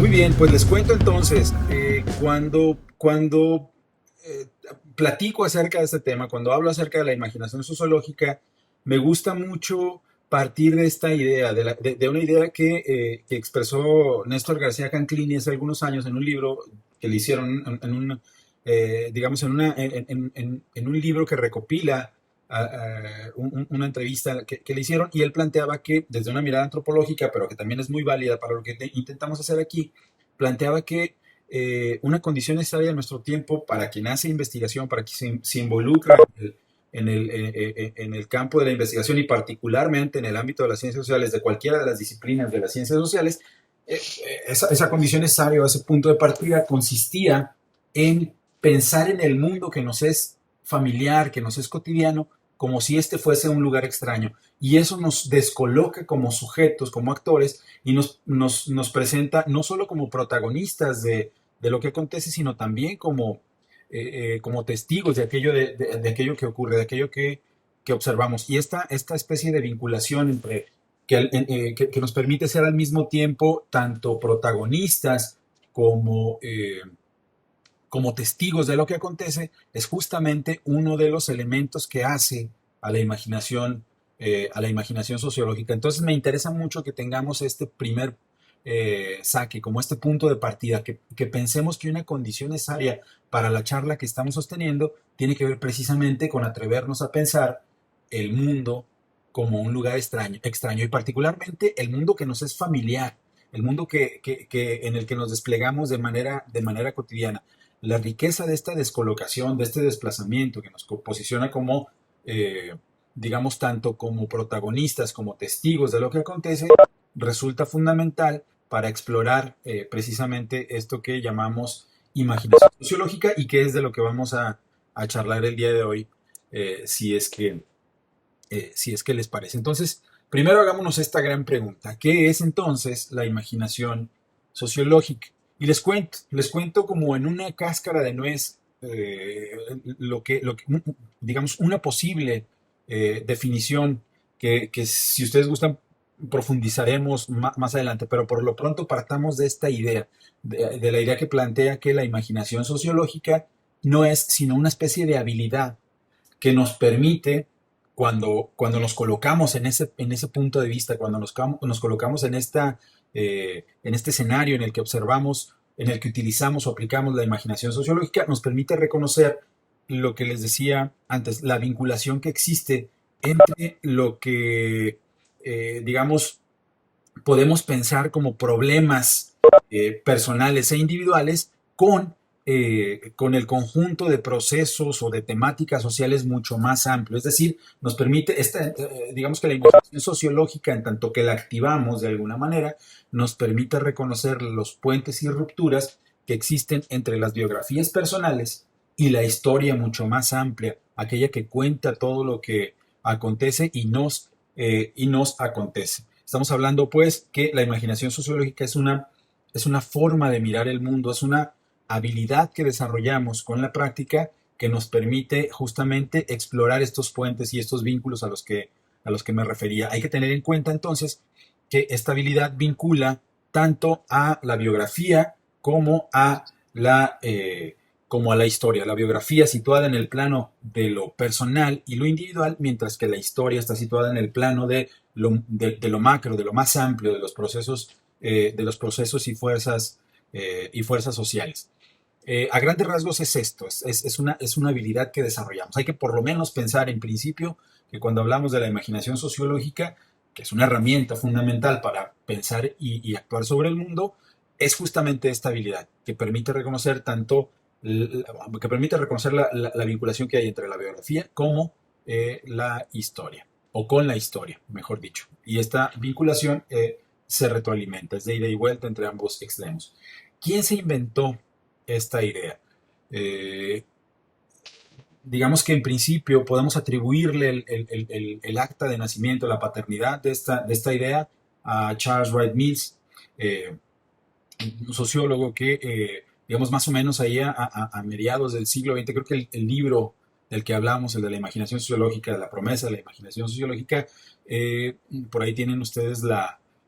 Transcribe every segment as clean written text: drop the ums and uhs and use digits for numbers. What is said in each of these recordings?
Muy bien, pues les cuento entonces, cuando eh, platico acerca de este tema, cuando hablo acerca de la imaginación sociológica, me gusta mucho partir de esta idea, de una idea que expresó Néstor García Canclini hace algunos años en un libro que le hicieron digamos, en un libro que recopila una entrevista que le hicieron, y él planteaba que desde una mirada antropológica, pero que también es muy válida para lo que intentamos hacer aquí, planteaba que una condición necesaria en nuestro tiempo para quien hace investigación, para quien se involucra en el campo de la investigación y particularmente en el ámbito de las ciencias sociales, de cualquiera de las disciplinas de las ciencias sociales, esa condición necesaria o ese punto de partida consistía en pensar en el mundo que nos es familiar, que nos es cotidiano, como si este fuese un lugar extraño. Y eso nos descoloca como sujetos, como actores, y nos presenta no solo como protagonistas de lo que acontece, sino también como testigos de aquello, de aquello que ocurre, de aquello que observamos. Y esta especie de vinculación entre que nos permite ser al mismo tiempo tanto protagonistas como, como testigos de lo que acontece, es justamente uno de los elementos que hace a a la imaginación sociológica. Entonces me interesa mucho que tengamos este primer saque, como este punto de partida, que pensemos que una condición necesaria para la charla que estamos sosteniendo tiene que ver precisamente con atrevernos a pensar el mundo como un lugar extraño, y particularmente el mundo que nos es familiar, el mundo en el que nos desplegamos de manera cotidiana. La riqueza de esta descolocación, de este desplazamiento que nos posiciona como, digamos, tanto como protagonistas, como testigos de lo que acontece, resulta fundamental para explorar precisamente esto que llamamos imaginación sociológica, y que es de lo que vamos a charlar el día de hoy, eh, si es que, si es que les parece. Entonces, primero hagámonos esta gran pregunta: ¿qué es entonces la imaginación sociológica? Y les cuento como en una cáscara de nuez, digamos, una posible definición que si ustedes gustan profundizaremos más adelante, pero por lo pronto partamos de esta idea, de la idea que plantea que la imaginación sociológica no es sino una especie de habilidad que nos permite, cuando nos colocamos en ese punto de vista, cuando nos colocamos en este escenario en el que observamos, en el que utilizamos o aplicamos la imaginación sociológica, nos permite reconocer lo que les decía antes, la vinculación que existe entre lo que, digamos, podemos pensar como problemas personales e individuales con el conjunto de procesos o de temáticas sociales mucho más amplio. Es decir, nos permite, digamos que la imaginación sociológica, en tanto que la activamos de alguna manera, nos permite reconocer los puentes y rupturas que existen entre las biografías personales y la historia mucho más amplia, aquella que cuenta todo lo que acontece y nos acontece. Estamos hablando, pues, que la imaginación sociológica es una forma de mirar el mundo, es una habilidad que desarrollamos con la práctica que nos permite justamente explorar estos puentes y estos vínculos a los que me refería. Hay que tener en cuenta entonces que esta habilidad vincula tanto a la biografía como como a la historia. La biografía situada en el plano de lo personal y lo individual, mientras que la historia está situada en el plano de lo macro, de lo más amplio, de los procesos y fuerzas sociales. A grandes rasgos es esto, es una habilidad que desarrollamos. Hay que por lo menos pensar en principio que cuando hablamos de la imaginación sociológica, que es una herramienta fundamental para pensar y actuar sobre el mundo, es justamente esta habilidad que permite reconocer la vinculación que hay entre la biografía como la historia, o con la historia, mejor dicho. Y esta vinculación se retroalimenta, es de ida y vuelta entre ambos extremos. ¿Quién se inventó esta idea? Eh, digamos que en principio podemos atribuirle el acta de nacimiento, la paternidad de esta idea a Charles Wright Mills, eh, un sociólogo que, digamos, más o menos ahí a mediados del siglo XX, creo que el libro del que hablamos, el de la imaginación sociológica, de la promesa de la imaginación sociológica, por ahí tienen ustedes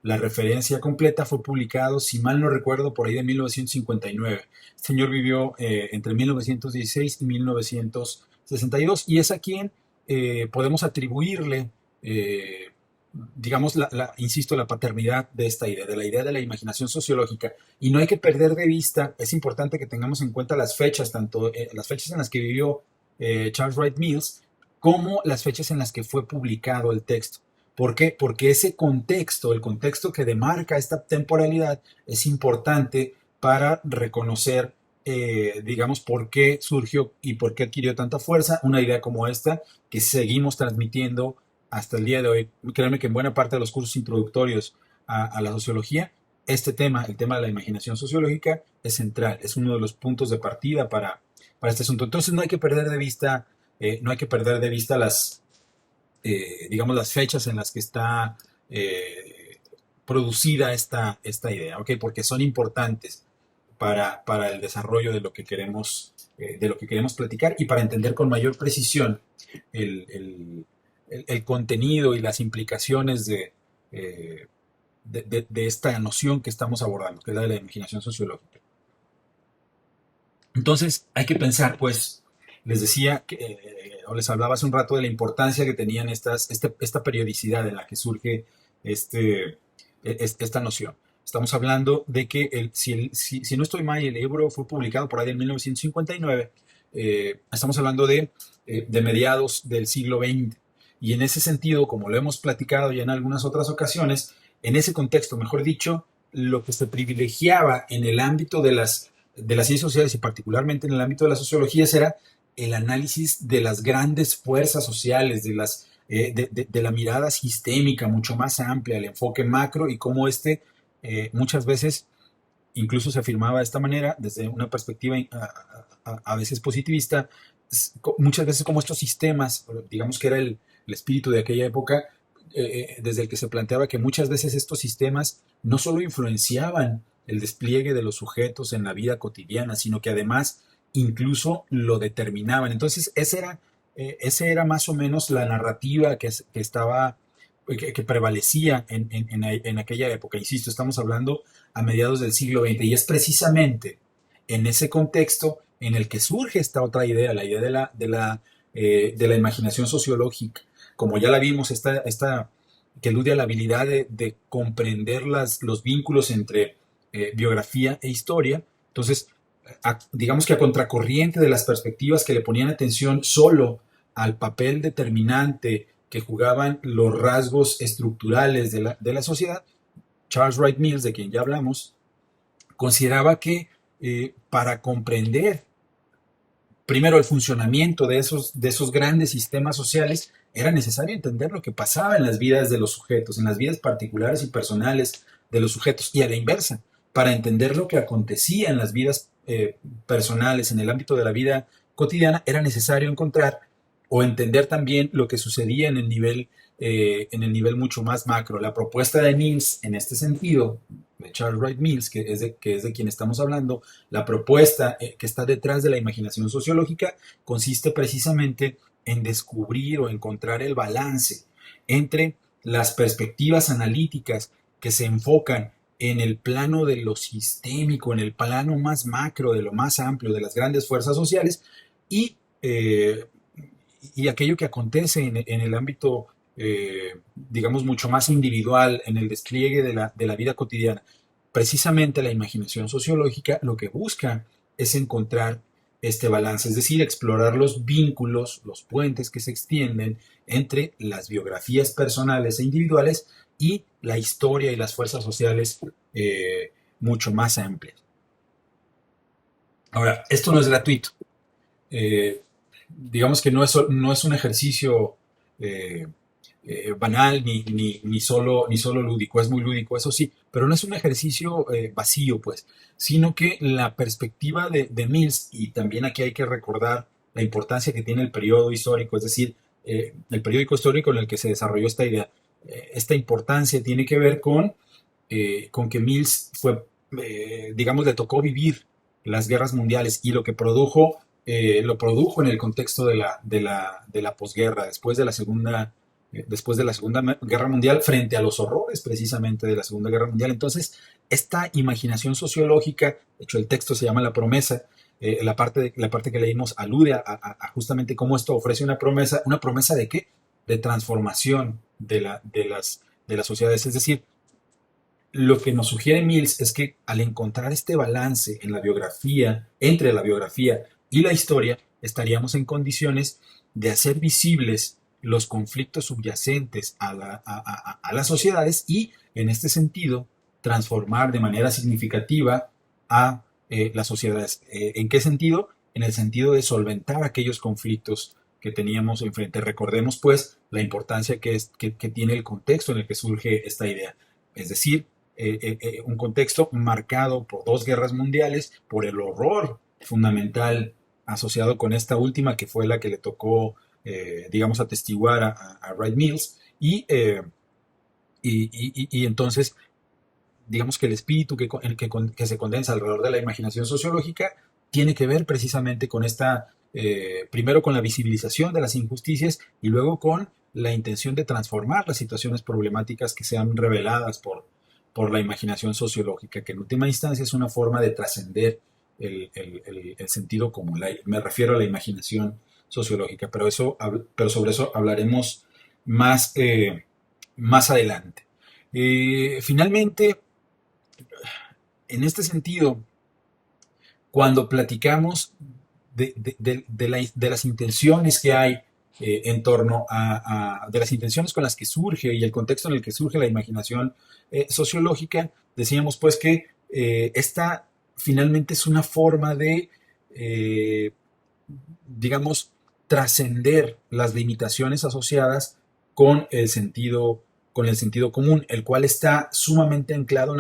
la referencia completa fue publicado, si mal no recuerdo, por ahí de 1959. Este señor vivió entre 1916 y 1962 y es a quien podemos atribuirle, eh, digamos, insisto, la paternidad de esta idea, de la idea de la imaginación sociológica. Y no hay que perder de vista, es importante que tengamos en cuenta las fechas, tanto las fechas en las que vivió Charles Wright Mills, como las fechas en las que fue publicado el texto. ¿Por qué? Porque ese contexto, el contexto que demarca esta temporalidad, es importante para reconocer, digamos, por qué surgió y por qué adquirió tanta fuerza una idea como esta que seguimos transmitiendo hasta el día de hoy. Créanme que en buena parte de los cursos introductorios a la sociología, este tema, el tema de la imaginación sociológica, es central, es uno de los puntos de partida para este asunto. Entonces no hay que perder de vista, no hay que perder de vista digamos, las fechas en las que está producida esta idea, ¿ok? Porque son importantes para el desarrollo de lo que queremos platicar y para entender con mayor precisión el, el- el contenido y las implicaciones eh, de esta noción que estamos abordando, que es la de la imaginación sociológica. Entonces, hay que pensar, pues, les decía, o les hablaba hace un rato de la importancia que tenían esta periodicidad en la que surge este, esta noción. Estamos hablando de que, si no estoy mal, el libro fue publicado por ahí en 1959. Estamos hablando de mediados del siglo XX. Y en ese sentido, como lo hemos platicado ya en algunas otras ocasiones, en ese contexto, mejor dicho, lo que se privilegiaba en el ámbito de las ciencias sociales y particularmente en el ámbito de la sociología era el análisis de las grandes fuerzas sociales, de la mirada sistémica mucho más amplia, el enfoque macro y cómo muchas veces incluso se afirmaba de esta manera desde una perspectiva a veces positivista, muchas veces como estos sistemas, digamos que era el espíritu de aquella época, desde el que se planteaba que muchas veces estos sistemas no solo influenciaban el despliegue de los sujetos en la vida cotidiana, sino que además incluso lo determinaban. Entonces, ese era más o menos la narrativa que prevalecía en aquella época. Insisto, estamos hablando a mediados del siglo XX y es precisamente en ese contexto en el que surge esta otra idea, la idea de la imaginación sociológica. Como ya la vimos, esta que elude a la habilidad de comprender los vínculos entre biografía e historia. Entonces, digamos que a contracorriente de las perspectivas que le ponían atención solo al papel determinante que jugaban los rasgos estructurales de la sociedad, Charles Wright Mills, de quien ya hablamos, consideraba que para comprender primero el funcionamiento de esos grandes sistemas sociales, era necesario entender lo que pasaba en las vidas de los sujetos, en las vidas particulares y personales de los sujetos, y a la inversa, para entender lo que acontecía en las vidas personales, en el ámbito de la vida cotidiana, era necesario encontrar o entender también lo que sucedía en el nivel mucho más macro. La propuesta de Mills en este sentido, de Charles Wright Mills, que es de quien estamos hablando, la propuesta que está detrás de la imaginación sociológica consiste precisamente en descubrir o encontrar el balance entre las perspectivas analíticas que se enfocan en el plano de lo sistémico, en el plano más macro, de lo más amplio, de las grandes fuerzas sociales, y, eh, y aquello que acontece en el ámbito, digamos, mucho más individual, en el despliegue de la vida cotidiana. Precisamente la imaginación sociológica lo que busca es encontrar este balance, es decir, explorar los vínculos, los puentes que se extienden entre las biografías personales e individuales y la historia y las fuerzas sociales mucho más amplias. Ahora, esto no es gratuito. Eh, digamos que no es un ejercicio eh, banal ni solo lúdico, es muy lúdico, eso sí, pero no es un ejercicio vacío, pues, sino que la perspectiva de Mills, y también aquí hay que recordar la importancia que tiene el periodo histórico, es decir, el periodo histórico en el que se desarrolló esta idea. Esta importancia tiene que ver con que Mills digamos, le tocó vivir las guerras mundiales y lo produjo en el contexto de la posguerra, después de la Segunda después de la Segunda Guerra Mundial, frente a los horrores precisamente de la Segunda Guerra Mundial. Entonces, esta imaginación sociológica, de hecho el texto se llama La promesa, la parte que leímos alude a justamente cómo esto ofrece una promesa ¿de qué? De transformación de las sociedades. Es decir, lo que nos sugiere Mills es que al encontrar este balance en la biografía, entre la biografía y la historia, estaríamos en condiciones de hacer visibles los conflictos subyacentes a las sociedades y, en este sentido, transformar de manera significativa a las sociedades. ¿En qué sentido? En el sentido de solventar aquellos conflictos que teníamos enfrente. Recordemos, pues, la importancia que tiene el contexto en el que surge esta idea. Es decir, un contexto marcado por dos guerras mundiales, por el horror fundamental asociado con esta última, que fue la que le tocó, digamos, atestiguar a Wright Mills, y entonces, digamos que el espíritu que se condensa alrededor de la imaginación sociológica tiene que ver precisamente con esta, primero con la visibilización de las injusticias y luego con la intención de transformar las situaciones problemáticas que sean reveladas por la imaginación sociológica, que en última instancia es una forma de trascender el sentido común. Me refiero a la imaginación sociológica, pero sobre eso hablaremos más, más adelante. Finalmente, en este sentido, cuando platicamos de las intenciones que hay en torno de las intenciones con las que surge y el contexto en el que surge la imaginación sociológica, decíamos pues que esta finalmente es una forma de, digamos, trascender las limitaciones asociadas con con el sentido común, el cual está sumamente anclado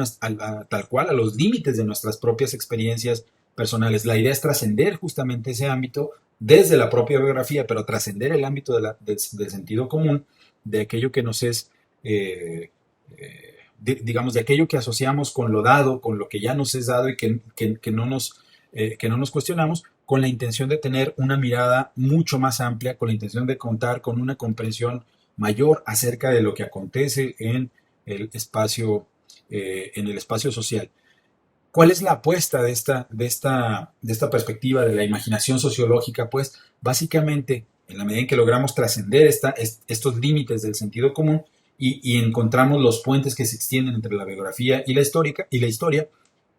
tal cual a los límites de nuestras propias experiencias personales. La idea es trascender justamente ese ámbito desde la propia biografía, pero trascender el ámbito del sentido común, de aquello que nos es, digamos, de aquello que asociamos con lo dado, con lo que ya nos es dado y que no nos cuestionamos, con la intención de tener una mirada mucho más amplia, con la intención de contar con una comprensión mayor acerca de lo que acontece en el espacio social. ¿Cuál es la apuesta de esta perspectiva de la imaginación sociológica? Pues básicamente, en la medida en que logramos trascender estos límites del sentido común y encontramos los puentes que se extienden entre la biografía y la historia,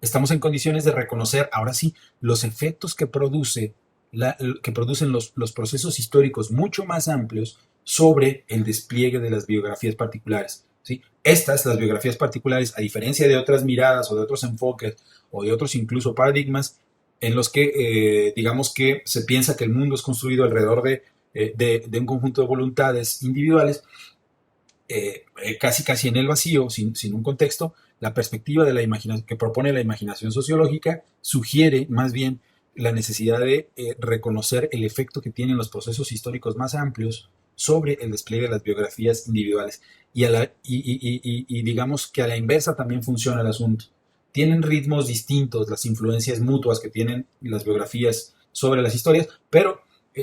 estamos en condiciones de reconocer, ahora sí, los efectos que producen los procesos históricos mucho más amplios sobre el despliegue de las biografías particulares. ¿Sí? Las biografías particulares, a diferencia de otras miradas o de otros enfoques o de otros incluso paradigmas en los que digamos que se piensa que el mundo es construido alrededor de un conjunto de voluntades individuales, casi en el vacío, sin un contexto, la perspectiva de la imaginación que propone la imaginación sociológica sugiere más bien la necesidad de reconocer el efecto que tienen los procesos históricos más amplios sobre el despliegue de las biografías individuales. Y digamos que a la inversa también funciona el asunto. Tienen ritmos distintos las influencias mutuas que tienen las biografías sobre las historias, pero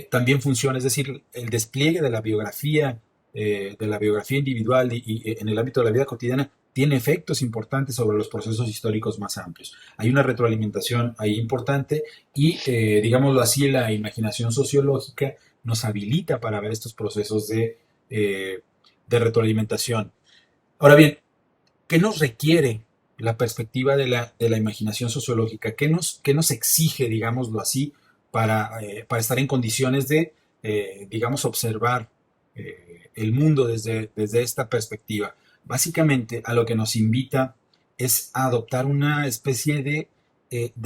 también funciona, es decir, el despliegue de la biografía individual en el ámbito de la vida cotidiana tiene efectos importantes sobre los procesos históricos más amplios. Hay una retroalimentación ahí importante y, digámoslo así, la imaginación sociológica nos habilita para ver estos procesos de retroalimentación. Ahora bien, ¿qué nos requiere la perspectiva de la imaginación sociológica? ¿Qué nos exige, digámoslo así, para estar en condiciones de, digamos, observar el mundo desde esta perspectiva? Básicamente, a lo que nos invita es a adoptar una especie de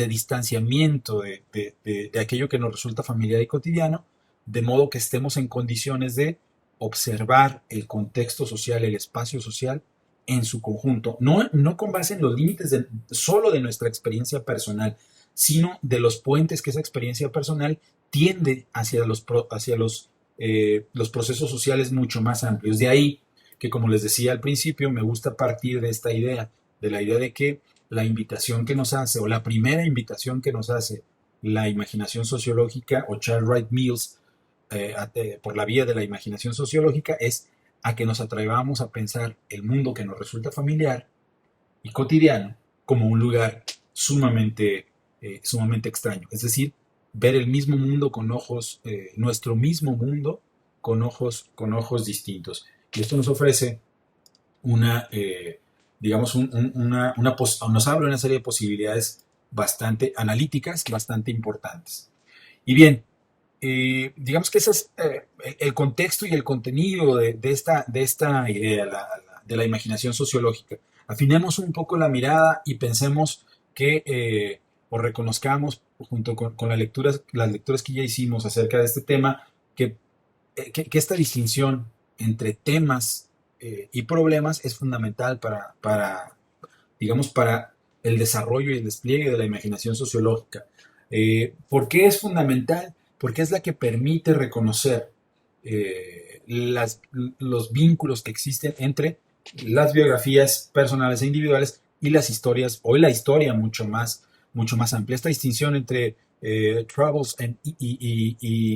distanciamiento de aquello que nos resulta familiar y cotidiano, de modo que estemos en condiciones de observar el contexto social, el espacio social en su conjunto, no con base en los límites solo de nuestra experiencia personal, sino de los puentes que esa experiencia personal tiende hacia los procesos sociales mucho más amplios. De ahí que, como les decía al principio, me gusta partir de esta idea, de la idea de que la invitación que nos hace, o la primera invitación que nos hace la imaginación sociológica o Charles Wright Mills por la vía de la imaginación sociológica, es a que nos atrevamos a pensar el mundo que nos resulta familiar y cotidiano como un lugar sumamente extraño. Es decir, ver el mismo mundo con ojos, nuestro mismo mundo con ojos distintos. Y esto nos ofrece una, digamos, nos abre una serie de posibilidades bastante analíticas, bastante importantes. Y bien, digamos que ese es el contexto y el contenido de esta idea, de la imaginación sociológica. Afinemos un poco la mirada y pensemos que, o reconozcamos, junto con las lecturas que ya hicimos acerca de este tema, que, que esta distinción entre temas y problemas es fundamental digamos, para el desarrollo y el despliegue de la imaginación sociológica. ¿Por qué es fundamental? Porque es la que permite reconocer los vínculos que existen entre las biografías personales e individuales y las historias, o la historia mucho más amplia. Esta distinción entre troubles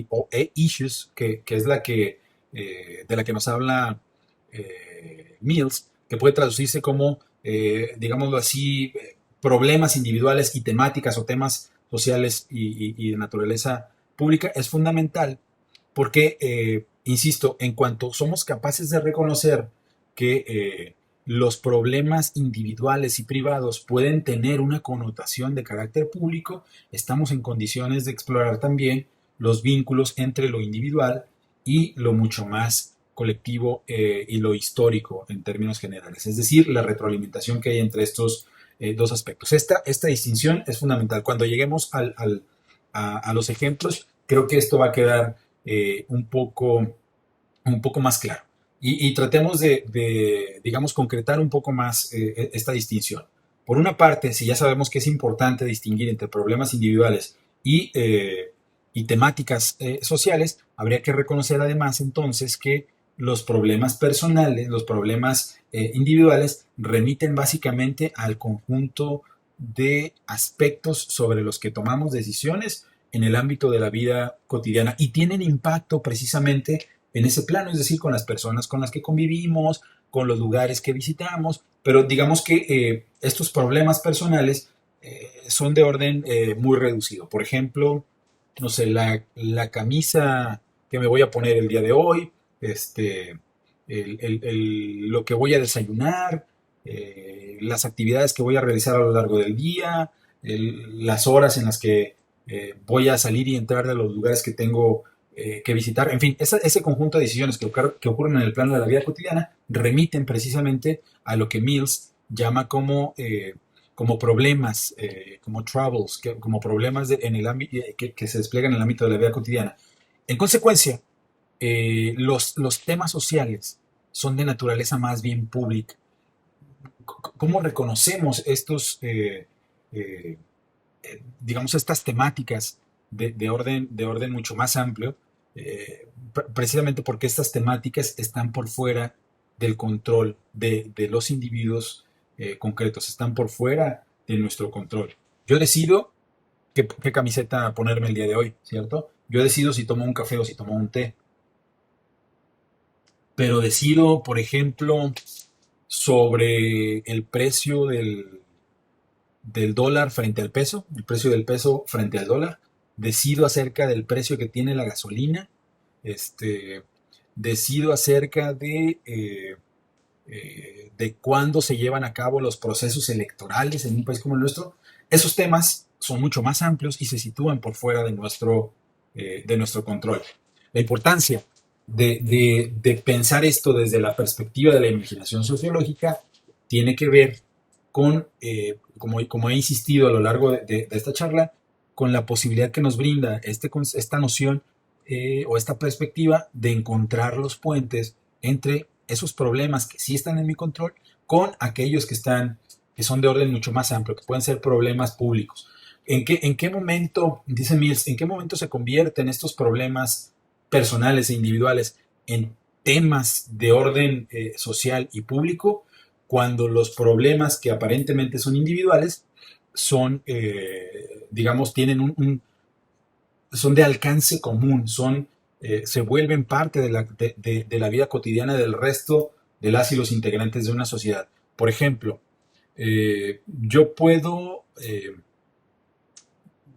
o issues, que es de la que nos habla Mills, que puede traducirse como, digámoslo así, problemas individuales y temáticas o temas sociales y de naturaleza pública, es fundamental porque, insisto, en cuanto somos capaces de reconocer que los problemas individuales y privados pueden tener una connotación de carácter público, estamos en condiciones de explorar también los vínculos entre lo individual y lo mucho más colectivo y lo histórico en términos generales, es decir, la retroalimentación que hay entre estos dos aspectos. Esta distinción es fundamental. Cuando lleguemos a los ejemplos, creo que esto va a quedar un poco más claro. Y tratemos digamos, concretar un poco más esta distinción. Por una parte, si ya sabemos que es importante distinguir entre problemas individuales y temáticas sociales, habría que reconocer además entonces que los problemas personales, los problemas individuales, remiten básicamente al conjunto de aspectos sobre los que tomamos decisiones en el ámbito de la vida cotidiana y tienen impacto precisamente en ese plano, es decir, con las personas con las que convivimos, con los lugares que visitamos, pero digamos que estos problemas personales son de orden muy reducido. Por ejemplo, no sé, la camisa que me voy a poner el día de hoy, este, lo que voy a desayunar, las actividades que voy a realizar a lo largo del día, las horas en las que voy a salir y entrar de los lugares que tengo que visitar. En fin, ese conjunto de decisiones que ocurren en el plano de la vida cotidiana remiten precisamente a lo que Mills llama como problemas, como troubles, como problemas en el ámbito, que se despliegan en el ámbito de la vida cotidiana. En consecuencia, los temas sociales son de naturaleza más bien pública. ¿Cómo reconocemos eh, digamos, estas temáticas de orden mucho más amplio? Precisamente porque estas temáticas están por fuera del control de los individuos concretos, están por fuera de nuestro control. Yo decido qué camiseta ponerme el día de hoy, ¿cierto? Yo decido si tomo un café o si tomo un té, pero decido, por ejemplo, sobre el precio del dólar frente al peso, el precio del peso frente al dólar, decido acerca del precio que tiene la gasolina, este, decido acerca de cuándo se llevan a cabo los procesos electorales en un país como el nuestro. Esos temas son mucho más amplios y se sitúan por fuera de nuestro control. La importancia de pensar esto desde la perspectiva de la imaginación sociológica tiene que ver con, como he insistido a lo largo de esta charla, con la posibilidad que nos brinda esta noción o esta perspectiva de encontrar los puentes entre esos problemas que sí están en mi control con aquellos que son de orden mucho más amplio, que pueden ser problemas públicos. ¿En qué momento, dice Mills, en qué momento se convierten estos problemas personales e individuales en temas de orden social y público? Cuando los problemas que aparentemente son individuales son, digamos, son de alcance común, son se vuelven parte de la vida cotidiana del resto de las y los integrantes de una sociedad. Por ejemplo, yo puedo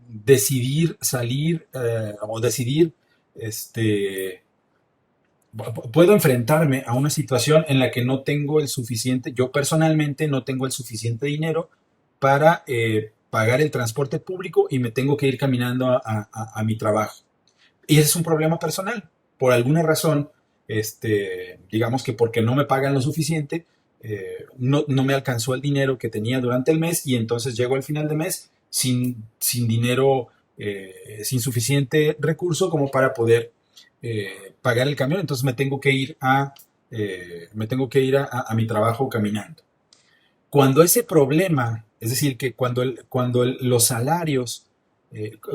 decidir salir o decidir, este, puedo enfrentarme a una situación en la que no tengo el suficiente, yo personalmente no tengo el suficiente dinero para pagar el transporte público y me tengo que ir caminando a mi trabajo. Y ese es un problema personal. Por alguna razón, digamos que porque no me pagan lo suficiente, no me alcanzó el dinero que tenía durante el mes y entonces llego al final de mes sin dinero, sin suficiente recurso como para poder pagar el camión. Entonces me tengo que ir a mi trabajo caminando. Cuando ese problema, es decir, que los salarios,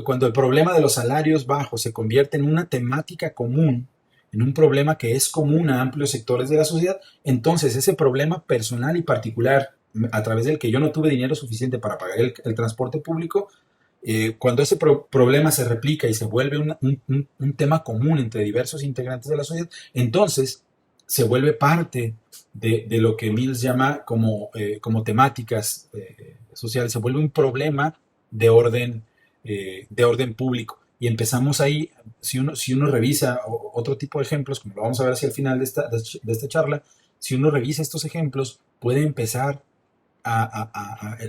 cuando el problema de los salarios bajos se convierte en una temática común, en un problema que es común a amplios sectores de la sociedad, entonces ese problema personal y particular, a través del que yo no tuve dinero suficiente para pagar el transporte público, cuando ese problema se replica y se vuelve un tema común entre diversos integrantes de la sociedad, entonces se vuelve parte de lo que Mills llama como temáticas sociales, se vuelve un problema de orden público. Y empezamos ahí, si uno revisa otro tipo de ejemplos, como lo vamos a ver hacia el final de esta charla, si uno revisa estos ejemplos, puede empezar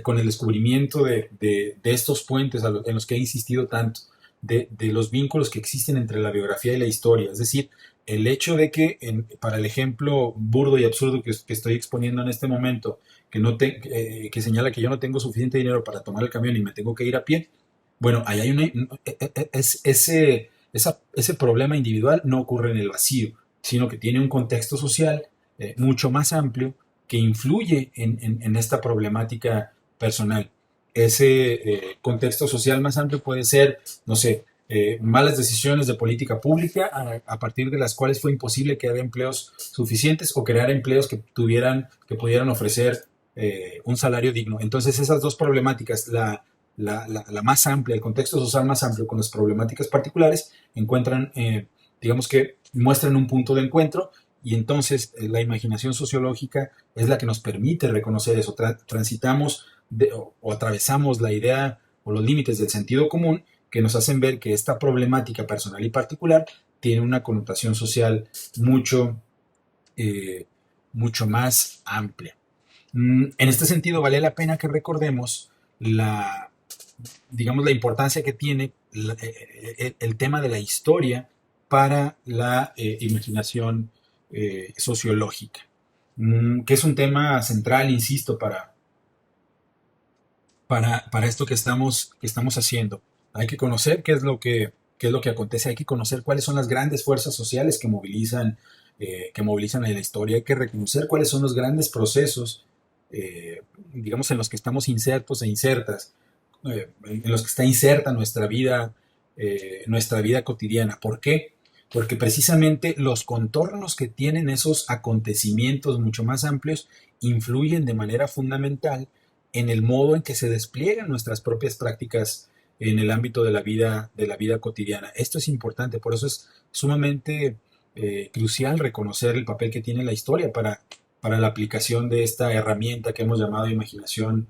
con el descubrimiento de estos puentes en los que he insistido tanto, de los vínculos que existen entre la biografía y la historia. Es decir, el hecho de que, para el ejemplo burdo y absurdo que estoy exponiendo en este momento, que señala que yo no tengo suficiente dinero para tomar el camión y me tengo que ir a pie, bueno, ahí hay ese problema individual no ocurre en el vacío, sino que tiene un contexto social mucho más amplio que influye en esta problemática personal. Ese contexto social más amplio puede ser, no sé, malas decisiones de política pública a partir de las cuales fue imposible crear empleos suficientes o crear empleos que pudieran ofrecer un salario digno. Entonces esas dos problemáticas, la más amplia, el contexto social más amplio con las problemáticas particulares, digamos que muestran un punto de encuentro y entonces la imaginación sociológica es la que nos permite reconocer eso. Transitamos o atravesamos la idea o los límites del sentido común que nos hacen ver que esta problemática personal y particular tiene una connotación social eh, mucho más amplia. En este sentido, vale la pena que recordemos digamos, la importancia que tiene el tema de la historia para la imaginación sociológica, que es un tema central, insisto, para esto que estamos haciendo. Hay que conocer qué es lo que acontece, hay que conocer cuáles son las grandes fuerzas sociales que movilizan a la historia, hay que reconocer cuáles son los grandes procesos, digamos, en los que estamos insertos e insertas, en los que está inserta nuestra vida cotidiana. ¿Por qué? Porque precisamente los contornos que tienen esos acontecimientos mucho más amplios influyen de manera fundamental en el modo en que se despliegan nuestras propias prácticas en el ámbito de la vida cotidiana. Esto es importante, por eso es sumamente crucial reconocer el papel que tiene la historia para la aplicación de esta herramienta que hemos llamado imaginación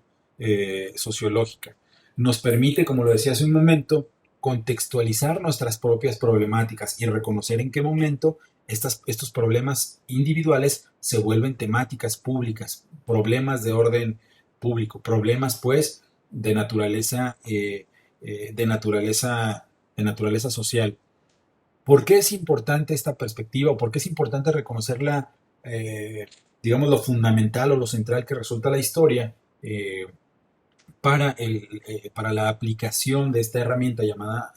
sociológica. Nos permite, como lo decía hace un momento, contextualizar nuestras propias problemáticas y reconocer en qué momento estos problemas individuales se vuelven temáticas públicas, problemas de orden público, problemas pues de naturaleza, de naturaleza social. ¿Por qué es importante esta perspectiva o por qué es importante reconocerla, digamos, lo fundamental o lo central que resulta la historia para la aplicación de esta herramienta llamada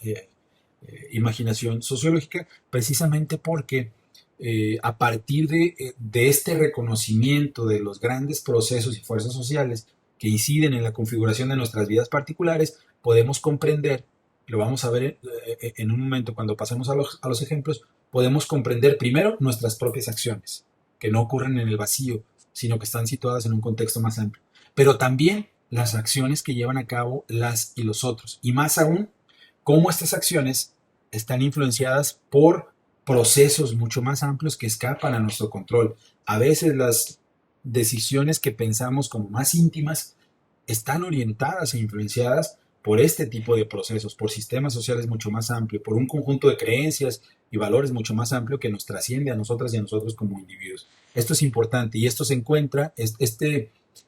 imaginación sociológica? Precisamente porque a partir de este reconocimiento de los grandes procesos y fuerzas sociales que inciden en la configuración de nuestras vidas particulares, podemos comprender, lo vamos a ver en un momento cuando pasemos a los ejemplos, podemos comprender primero nuestras propias acciones, que no ocurren en el vacío, sino que están situadas en un contexto más amplio. Pero también las acciones que llevan a cabo las y los otros. Y más aún, cómo estas acciones están influenciadas por procesos mucho más amplios que escapan a nuestro control. A veces las decisiones que pensamos como más íntimas están orientadas e influenciadas por este tipo de procesos, por sistemas sociales mucho más amplios, por un conjunto de creencias y valores mucho más amplio que nos trasciende a nosotras y a nosotros como individuos. Esto es importante y esto se encuentra,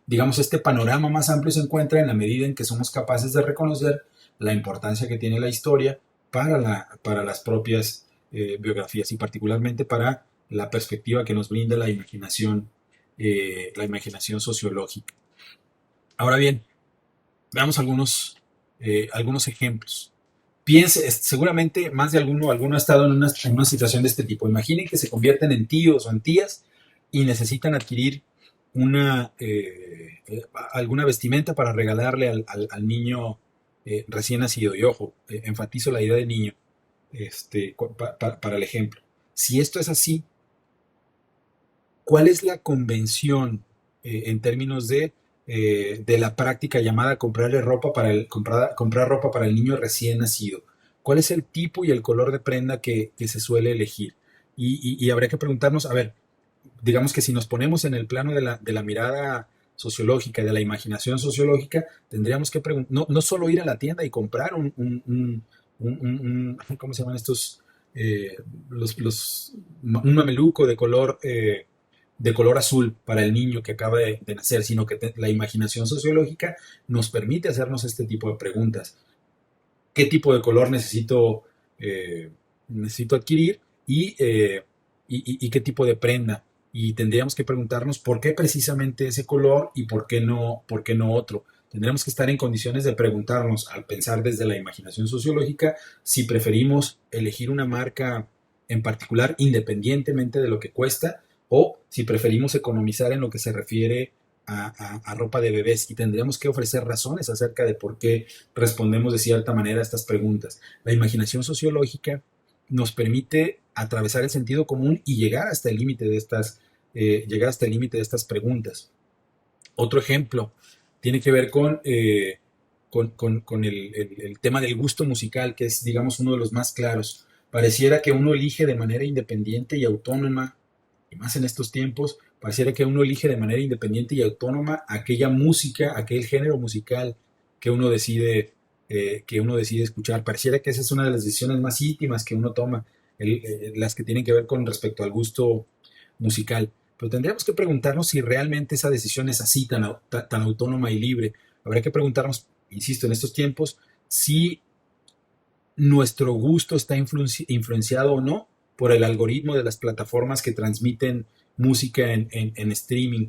digamos, este panorama más amplio se encuentra en la medida en que somos capaces de reconocer la importancia que tiene la historia para las propias biografías y particularmente para la perspectiva que nos brinda la imaginación sociológica. Ahora bien, veamos algunos ejemplos. Piense, seguramente más de alguno ha estado en una situación de este tipo. Imaginen que se convierten en tíos o en tías y necesitan adquirir alguna vestimenta para regalarle al niño recién nacido. Y ojo, enfatizo la idea de niño para el ejemplo. Si esto es así, ¿cuál es la convención en términos de la práctica llamada comprar ropa para el niño recién nacido? ¿Cuál es el tipo y el color de prenda que se suele elegir? Y habría que preguntarnos, a ver, digamos que si nos ponemos en el plano de la mirada sociológica, de la imaginación sociológica, tendríamos que preguntar, no solo ir a la tienda y comprar ¿cómo se llaman estos? Eh, un mameluco de color azul para el niño que acaba de nacer, sino que la imaginación sociológica nos permite hacernos este tipo de preguntas. ¿Qué tipo de color necesito adquirir y qué tipo de prenda? Y tendríamos que preguntarnos por qué precisamente ese color y por qué no otro. Tendríamos que estar en condiciones de preguntarnos, al pensar desde la imaginación sociológica, si preferimos elegir una marca en particular independientemente de lo que cuesta o si preferimos economizar en lo que se refiere a ropa de bebés y tendríamos que ofrecer razones acerca de por qué respondemos de cierta manera a estas preguntas. La imaginación sociológica nos permite atravesar el sentido común y llegar hasta el límite de estas preguntas. Otro ejemplo tiene que ver con el tema del gusto musical, que es, digamos, uno de los más claros. Pareciera que uno elige de manera independiente y autónoma, y más en estos tiempos, pareciera que uno elige de manera independiente y autónoma aquella música, aquel género musical que uno decide escuchar. Pareciera que esa es una de las decisiones más íntimas que uno toma, las que tienen que ver con respecto al gusto musical. Pero tendríamos que preguntarnos si realmente esa decisión es así, tan autónoma y libre. Habría que preguntarnos, insisto, en estos tiempos, si nuestro gusto está influenciado o no por el algoritmo de las plataformas que transmiten música en streaming,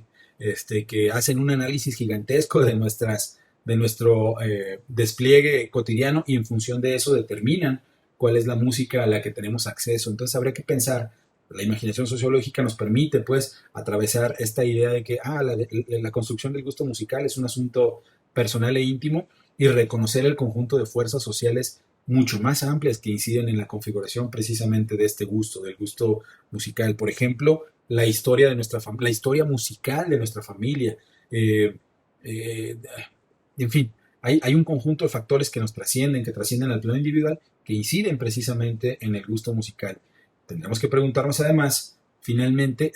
que hacen un análisis gigantesco de nuestro despliegue cotidiano y en función de eso determinan cuál es la música a la que tenemos acceso. Entonces habría que pensar, la imaginación sociológica nos permite pues atravesar esta idea de que la construcción del gusto musical es un asunto personal e íntimo y reconocer el conjunto de fuerzas sociales mucho más amplias que inciden en la configuración precisamente de este gusto, del gusto musical. Por ejemplo, la historia musical de nuestra familia. Eh, eh, en fin, hay un conjunto de factores que trascienden al plano individual, que inciden precisamente en el gusto musical. Tendremos que preguntarnos además, finalmente,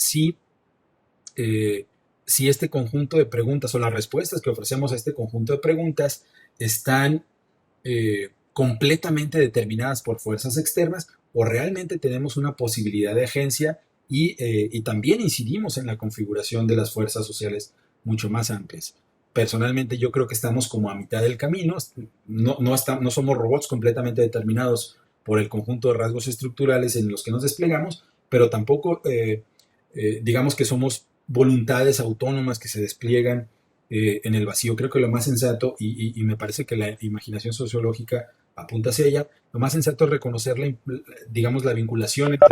eh, si este conjunto de preguntas o las respuestas que ofrecemos a este conjunto de preguntas están completamente determinadas por fuerzas externas o realmente tenemos una posibilidad de agencia y también incidimos en la configuración de las fuerzas sociales mucho más amplias. Personalmente yo creo que estamos como a mitad del camino, no somos robots completamente determinados por el conjunto de rasgos estructurales en los que nos desplegamos, pero tampoco digamos que somos voluntades autónomas que se despliegan en el vacío. Creo que lo más sensato, y me parece que la imaginación sociológica apunta hacia ella, lo más sensato es reconocer digamos, la vinculación entre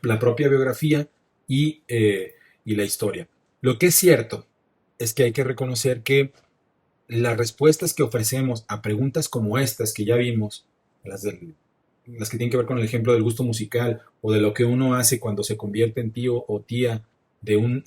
la propia biografía y la historia. Lo que es cierto es que hay que reconocer que las respuestas que ofrecemos a preguntas como estas que ya vimos, las que tienen que ver con el ejemplo del gusto musical o de lo que uno hace cuando se convierte en tío o tía de un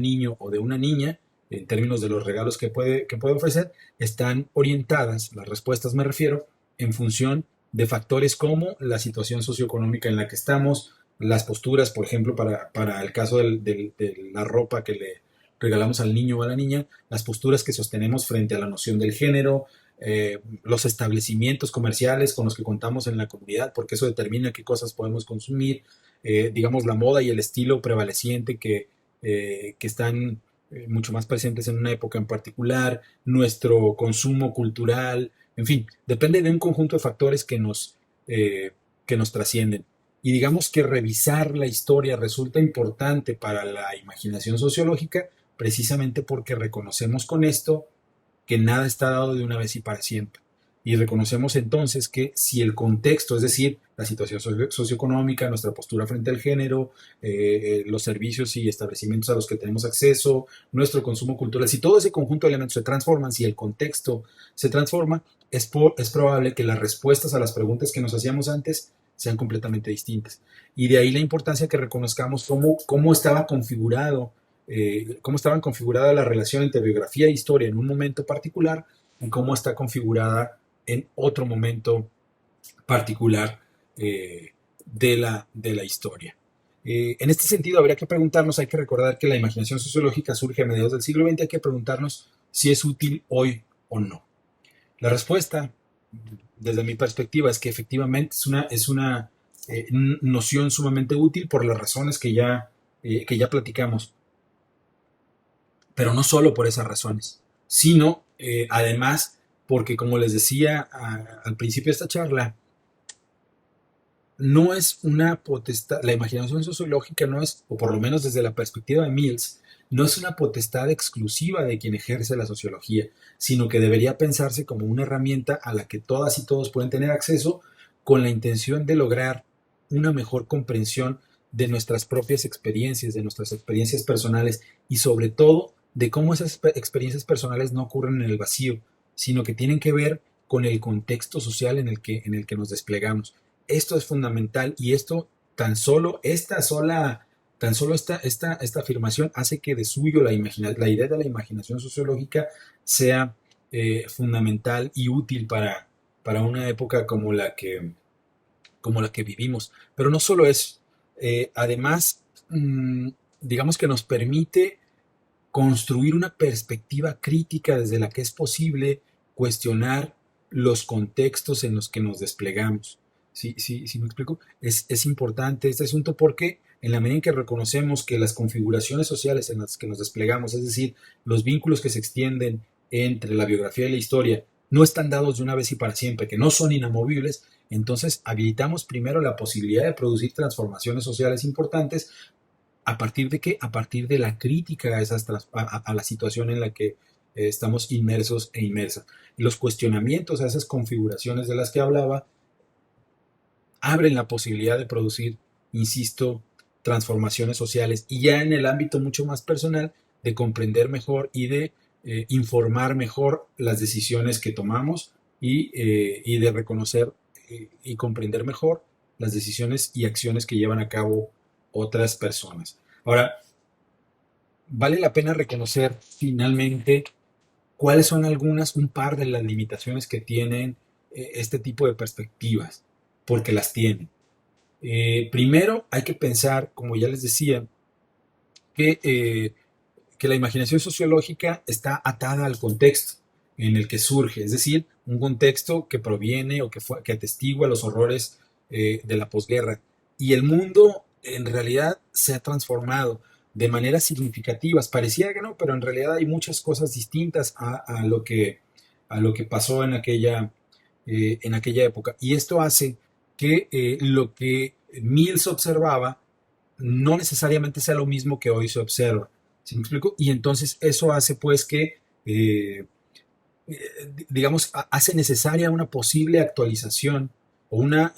niño o de una niña, en términos de los regalos que puede ofrecer, están orientadas, las respuestas me refiero, en función de factores como la situación socioeconómica en la que estamos, las posturas, por ejemplo, para el caso de la ropa que le regalamos al niño o a la niña, las posturas que sostenemos frente a la noción del género, los establecimientos comerciales con los que contamos en la comunidad, porque eso determina qué cosas podemos consumir, digamos, la moda y el estilo prevaleciente que están mucho más presentes en una época en particular, nuestro consumo cultural, en fin, depende de un conjunto de factores que nos trascienden. Y digamos que revisar la historia resulta importante para la imaginación sociológica precisamente porque reconocemos con esto que nada está dado de una vez y para siempre. Y reconocemos entonces que si el contexto, es decir, la situación socioeconómica, nuestra postura frente al género, los servicios y establecimientos a los que tenemos acceso, nuestro consumo cultural, si todo ese conjunto de elementos se transforman, si el contexto se transforma, es probable que las respuestas a las preguntas que nos hacíamos antes sean completamente distintas. Y de ahí la importancia que reconozcamos cómo estaba configurado cómo estaban configurada la relación entre biografía e historia en un momento particular y cómo está configurada en otro momento particular de la historia. En este sentido, habría que preguntarnos, hay que recordar que la imaginación sociológica surge a mediados del siglo XX, hay que preguntarnos si es útil hoy o no. La respuesta, desde mi perspectiva, es que efectivamente es una noción sumamente útil por las razones que ya platicamos, pero no solo por esas razones, sino además porque, como les decía al principio de esta charla, no es una potestad, la imaginación sociológica no es, o por lo menos desde la perspectiva de Mills, no es una potestad exclusiva de quien ejerce la sociología, sino que debería pensarse como una herramienta a la que todas y todos pueden tener acceso con la intención de lograr una mejor comprensión de nuestras propias experiencias, de nuestras experiencias personales y sobre todo de cómo esas experiencias personales no ocurren en el vacío, sino que tienen que ver con el contexto social en el que nos desplegamos. Esto es fundamental y esto tan solo esta afirmación hace que de suyo la idea de la imaginación sociológica sea fundamental y útil para una época como la que vivimos. Pero no solo eso, además, digamos que nos permite construir una perspectiva crítica desde la que es posible cuestionar los contextos en los que nos desplegamos. ¿Sí me explico? Es importante este asunto porque en la medida en que reconocemos que las configuraciones sociales en las que nos desplegamos, es decir, los vínculos que se extienden entre la biografía y la historia, no están dados de una vez y para siempre, que no son inamovibles, entonces habilitamos primero la posibilidad de producir transformaciones sociales importantes. ¿A partir de qué? A partir de la crítica a la situación en la que estamos inmersos e inmersas. Y los cuestionamientos a esas configuraciones de las que hablaba abren la posibilidad de producir, insisto, transformaciones sociales y ya en el ámbito mucho más personal de comprender mejor y de informar mejor las decisiones que tomamos y de reconocer y comprender mejor las decisiones y acciones que llevan a cabo otras personas. Ahora, vale la pena reconocer finalmente cuáles son un par de las limitaciones que tienen este tipo de perspectivas, porque las tienen. Primero, hay que pensar, como ya les decía, que, eh, que la imaginación sociológica está atada al contexto en el que surge, es decir, un contexto que proviene o que atestigua los horrores de la posguerra. Y el mundo en realidad se ha transformado de maneras significativas. Parecía que no, pero en realidad hay muchas cosas distintas a lo que pasó en aquella época. Y esto hace que lo que Mills observaba no necesariamente sea lo mismo que hoy se observa. ¿Sí me explico? Y entonces eso hace pues que, digamos, hace necesaria una posible actualización o una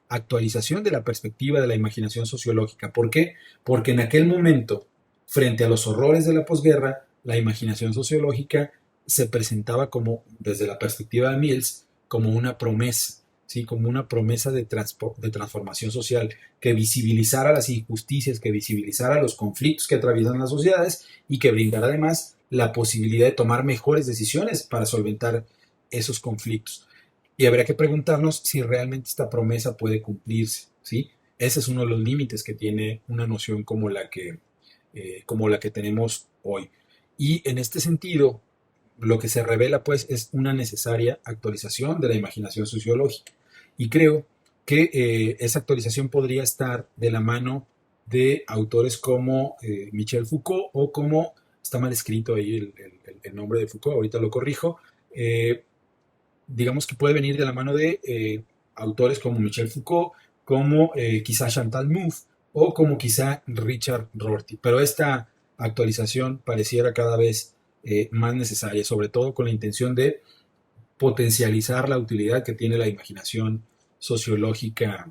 actualización de la perspectiva de la imaginación sociológica. ¿Por qué? Porque en aquel momento, frente a los horrores de la posguerra, la imaginación sociológica se presentaba como, desde la perspectiva de Mills, como una promesa, ¿sí? Como una promesa de transformación social que visibilizara las injusticias, que visibilizara los conflictos que atraviesan las sociedades y que brindara además la posibilidad de tomar mejores decisiones para solventar esos conflictos. y habría que preguntarnos si realmente esta promesa puede cumplirse, ¿sí? Ese es uno de los límites que tiene una noción como la que tenemos hoy. Y en este sentido, lo que se revela pues es una necesaria actualización de la imaginación sociológica. Y creo que esa actualización podría estar de la mano de autores como Michel Foucault o como, está mal escrito ahí el nombre de Foucault, ahorita lo corrijo, eh, digamos que puede venir de la mano de autores como Michel Foucault, como quizá Chantal Mouffe o como quizá Richard Rorty. Pero esta actualización pareciera cada vez más necesaria, sobre todo con la intención de potencializar la utilidad que tiene la imaginación sociológica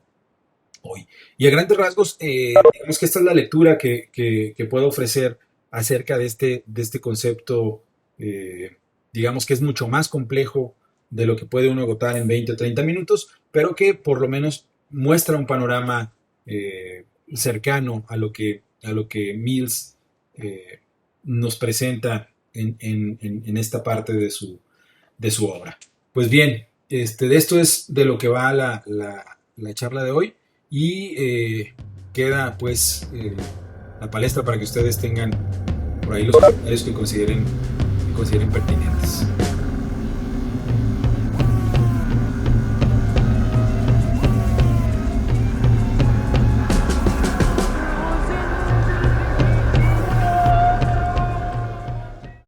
hoy. Y a grandes rasgos, digamos que esta es la lectura que puedo ofrecer acerca de este concepto, digamos que es mucho más complejo de lo que puede uno agotar en 20 o 30 minutos, pero que por lo menos muestra un panorama cercano a lo que Mills nos presenta en esta parte de su obra. Pues bien, de esto es de lo que va la charla de hoy y queda pues la palestra para que ustedes tengan por ahí los comentarios que consideren pertinentes.